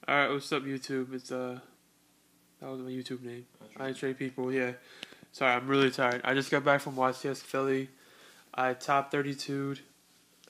Alright, what's up YouTube? That was my YouTube name. I trade people, yeah. Sorry, I'm really tired. I just got back from YCS Philly. I top 32'd.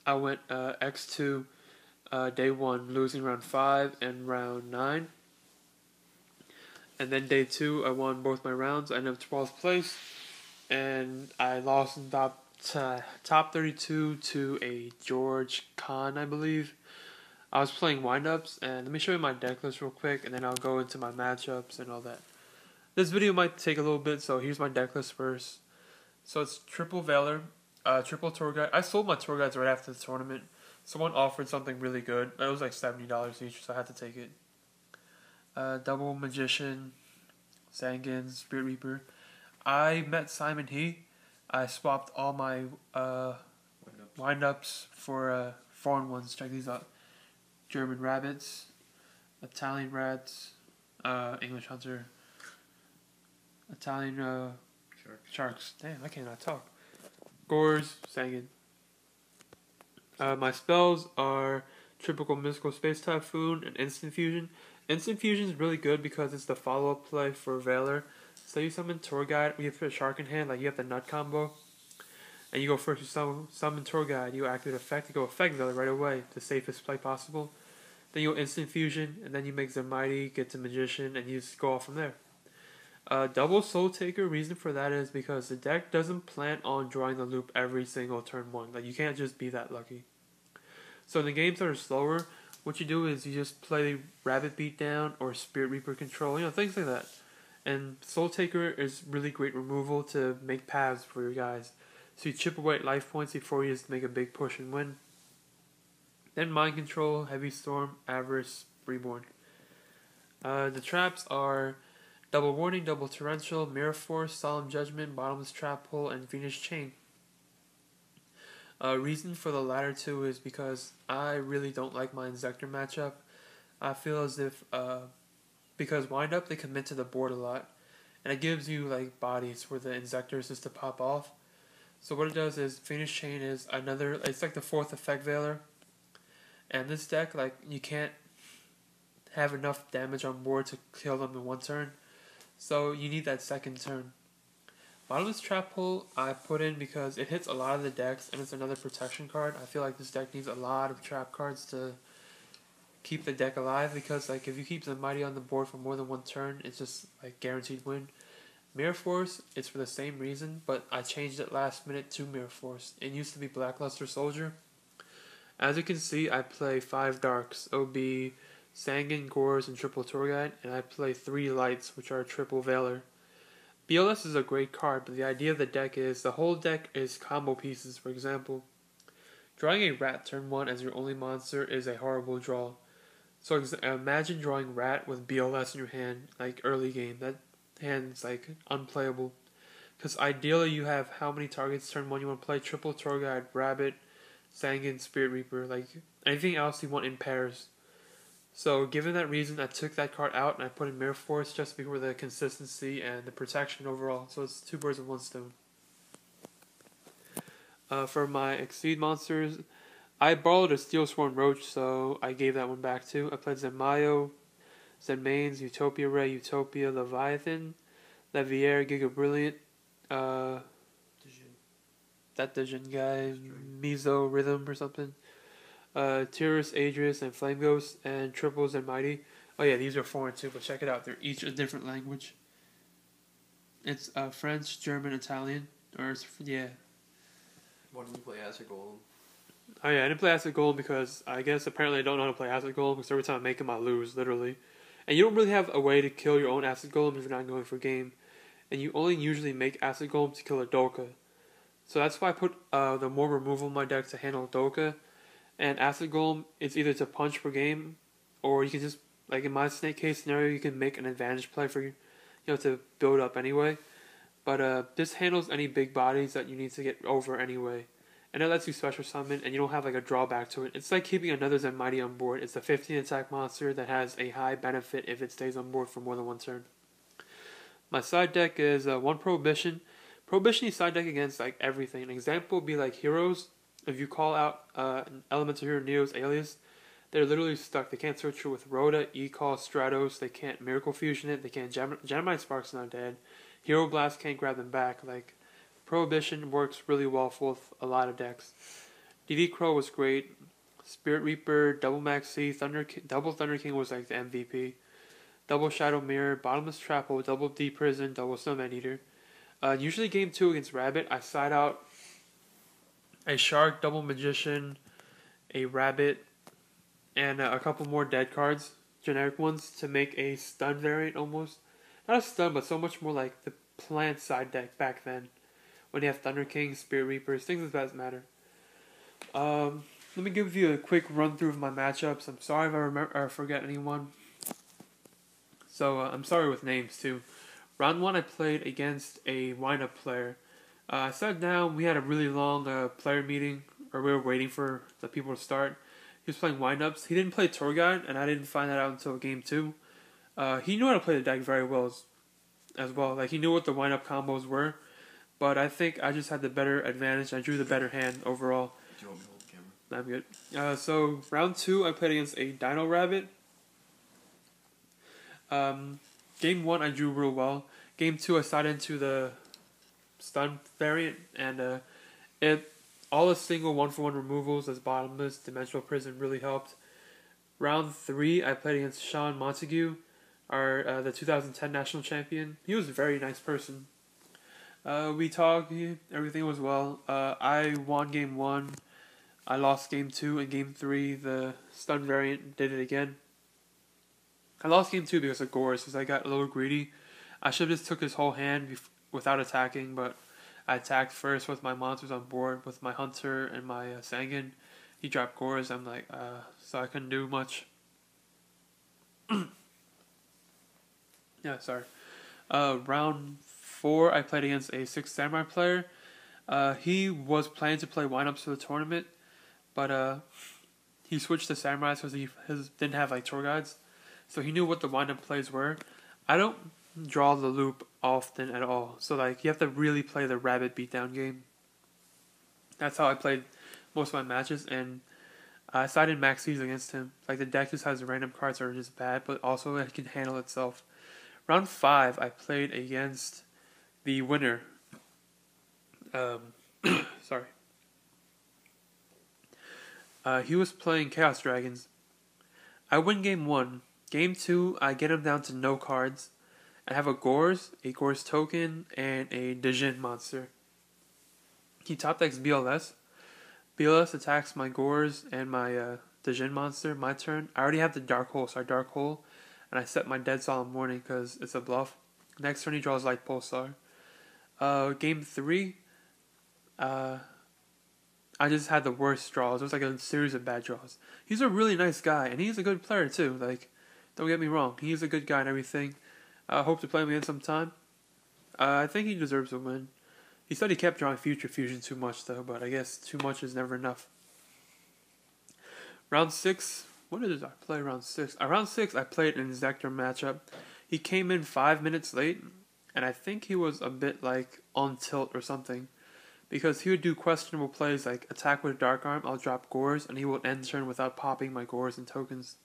I went X2 day 1, losing round 5 and round 9. And then day 2, I won both my rounds. I ended up 12th place. And I lost in top 32 to a George Khan, I believe. I was playing windups, and let me show you my deck list real quick, and then I'll go into my matchups and all that. This video might take a little bit, so here's my deck list first. So it's triple Valor, triple tour guide. I sold my tour guides right after the tournament. Someone offered something really good. It was like $70 each, so I had to take it. Double Magician, Sangan, Spirit Reaper. I met Simon He. I swapped all my windups for foreign ones. Check these out. German Rabbits, Italian Rats, English Hunter, Italian Sharks. Damn, I cannot talk. Gores, Sangan. My spells are Typical Mystical Space Typhoon and Instant Fusion. Instant Fusion is really good because it's the follow-up play for Valor. So you summon Tour Guide, when you put a Shark in hand, like you have the Nut combo, and you go first, you summon Tour Guide, you activate effect, you go effect Valor right away, the safest play possible. Then you go Instant Fusion, and then you make Mighty, get to Magician, and you just go off from there. Double Soul Taker, reason for that is because the deck doesn't plan on drawing the loop every single turn 1. Like, you can't just be that lucky. So in the games that are slower, what you do is you just play Rabbit Beatdown or Spirit Reaper Control, things like that. And Soul Taker is really great removal to make paths for your guys. So you chip away at life points before you just make a big push and win. Then Mind Control, Heavy Storm, Avarice, Reborn. The traps are Double Warning, Double Torrential, Mirror Force, Solemn Judgment, Bottomless Trap Hole, and Venus Chain. Reason for the latter two is because I really don't like my Inzektor matchup. I feel as if, because Wind Up, they commit to the board a lot. And it gives you like bodies for the Inzektors just to pop off. So what it does is, Venus Chain is another, it's like the 4th effect Valor. And this deck, like, you can't have enough damage on board to kill them in one turn. So you need that second turn. Bottomless Trap Hole I put in because it hits a lot of the decks and it's another protection card. I feel like this deck needs a lot of trap cards to keep the deck alive because like if you keep the Mighty on the board for more than one turn, it's just like guaranteed win. Mirror Force, it's for the same reason, but I changed it last minute to Mirror Force. It used to be Blackluster Soldier. As you can see, I play 5 darks, OB, Sangan, Gores, and triple Tour Guide, and I play 3 lights, which are triple Valor. BLS is a great card, but the idea of the deck is, the whole deck is combo pieces. For example, drawing a Rat turn 1 as your only monster is a horrible draw. So imagine drawing Rat with BLS in your hand, like early game. That hand's like unplayable. Because ideally you have how many targets turn 1 you want to play, triple Tour Guide, Rabbit, Sangan, Spirit Reaper, like anything else you want in pairs. So given that reason, I took that card out and I put in Mirror Force just for the consistency and the protection overall. So it's 2 birds with 1 stone. For my Exceed monsters, I borrowed a Steel Sworn Roach, so I gave that one back too. I played Zenmayo, Zenmaines, Utopia Ray, Utopia, Leviathan, Levier, Giga Brilliant, that Dijon guy, Mizo Rhythm or something. Tyrus, Adris, and Flame Ghost, and Triples and Mighty. Oh yeah, these are foreign too, but check it out. They're each a different language. It's French, German, Italian, or yeah. Why didn't you play Acid Golem? Oh yeah, I didn't play Acid Golem because I guess apparently I don't know how to play Acid Golem because every time I make him I lose, literally. And you don't really have a way to kill your own Acid Golem if you're not going for game. And you only usually make Acid Golem to kill a Dolka. So that's why I put the more removal in my deck to handle Dolka. And Acid Golem, it's either to punch per game, or you can just, like in my Snake Case scenario, you can make an advantage play for to build up anyway. But this handles any big bodies that you need to get over anyway. And it lets you special summon, and you don't have like a drawback to it. It's like keeping another Zen Mighty on board. It's a 15 attack monster that has a high benefit if it stays on board for more than 1 turn. My side deck is 1 Prohibition. Prohibition you side deck against like everything. An example would be like Heroes. If you call out an Elemental Hero Neo's Alias, They're literally stuck. They can't switch it with Rhoda, E-Call, Stratos. They can't Miracle Fusion it. They can't Gemini Spark's not dead. Hero Blast can't grab them back. Like, Prohibition works really well with a lot of decks. DD Crow was great. Spirit Reaper, Double Maxi, Double Thunder King was like the MVP. Double Shadow Mirror, Bottomless Trap Hole, Double D Prison, Double Snowman Eater. Usually game 2 against Rabbit, I side out a Shark, Double Magician, a Rabbit, and a couple more dead cards, generic ones, to make a stun variant almost. Not a stun, but so much more like the plant side deck back then. When you have Thunder King, Spirit Reapers, things like that matter. Let me give you a quick run through of my matchups. I'm sorry if I remember or forget anyone. So I'm sorry with names too. Round 1 I played against a wind-up player. I sat down, we had a really long player meeting, or we were waiting for the people to start. He was playing wind-ups. He didn't play Tour Guide, and I didn't find that out until game 2. He knew how to play the deck very well as well. Like, he knew what the wind-up combos were, but I think I just had the better advantage. I drew the better hand overall. Do you want me to hold the camera? I'm good. So round 2, I played against a Dino Rabbit. Game 1, I drew real well. Game 2, I sided into the stun variant, and all the single 1-for-1 removals as Bottomless, Dimensional Prison really helped. Round 3, I played against Sean Montague, the 2010 national champion. He was a very nice person. We talked, everything was well. I won game 1. I lost game 2, and game 3, the stun variant did it again. I lost game 2 because of Gores, because I got a little greedy. I should have just took his whole hand without attacking, but I attacked first with my monsters on board, with my Hunter and my Sangan. He dropped Gores, I'm like, so I couldn't do much. Yeah, sorry. Round 4, I played against a 6 Samurai player. He was planning to play windups for the tournament, but he switched to Samurais because he didn't have like tour guides. So he knew what the wind-up plays were. I don't draw the loop often at all. So like you have to really play the rabbit beatdown game. That's how I played most of my matches, and I sided Maxis against him. Like the deck just has random cards that are just bad, but also it can handle itself. Round 5, I played against the winner. Sorry. He was playing Chaos Dragons. I win game 1. Game 2, I get him down to no cards. I have a Gores token, and a Djinn monster. He top decks BLS. BLS attacks my Gores and my Djinn monster. My turn. I already have the Dark Hole, so I Dark Hole, and I set my Dead Solemn Warning because it's a bluff. Next turn he draws Light Pulsar. Game 3, I just had the worst draws. It was like a series of bad draws. He's a really nice guy, and he's a good player too. Like, don't get me wrong, he's a good guy and everything. I hope to play him again sometime. I think he deserves a win. He said he kept drawing Future Fusion too much though, but I guess too much is never enough. Round 6, what did I play round 6? Round 6, I played an Zector matchup. He came in 5 minutes late, and I think he was a bit like on tilt or something, because he would do questionable plays like attack with Dark Arm, I'll drop Gores, and he will end turn without popping my Gores and tokens.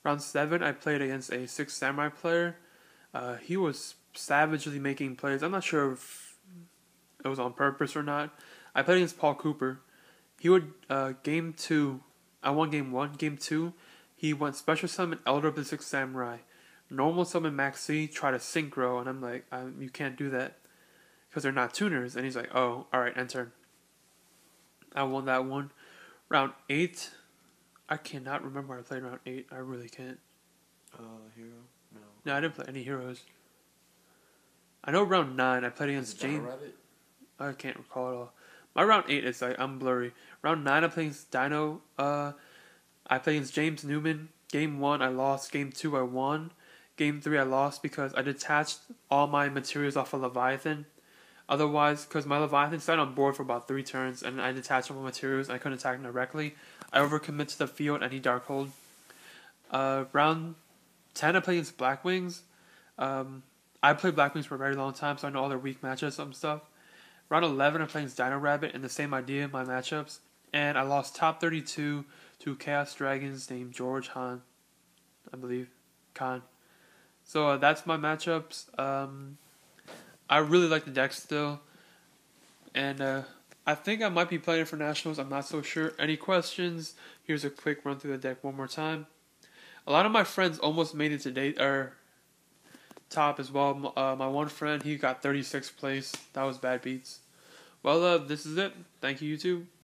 Round 7, I played against a 6 Samurai player. He was savagely making plays. I'm not sure if it was on purpose or not. I played against Paul Cooper. He would, game 2, I won game 1. Game 2, he went Special Summon Elder of the 6 Samurai. Normal Summon Max C, try to Synchro, and I'm like, you can't do that, because they're not tuners. And he's like, oh, alright, end turn. I won that one. Round 8, I cannot remember what I played round 8. I really can't. Hero? No, I didn't play any heroes. I know round 9, I played against James. I can't recall at all. My round 8 is like, I'm blurry. Round 9, I played against Dino. I played against James Newman. Game 1, I lost. Game 2, I won. Game 3, I lost because I detached all my materials off of Leviathan. Otherwise, because my Leviathan sat on board for about 3 turns, and I detached all my materials, and I couldn't attack him directly. I overcommit to the field, and he Darkhold. Round 10, I played against Blackwings. I played Blackwings for a very long time, so I know all their weak matchups and stuff. Round 11, I played against Dino Rabbit, and the same idea, my matchups. And I lost top 32 two Chaos Dragons named George Han, I believe, Khan. So that's my matchups. I really like the deck still, and I think I might be playing for Nationals. I'm not so sure. Any questions? Here's a quick run through the deck one more time. A lot of my friends almost made it to date or top as well. My one friend, he got 36th place. That was bad beats. Well, this is it. Thank you, YouTube.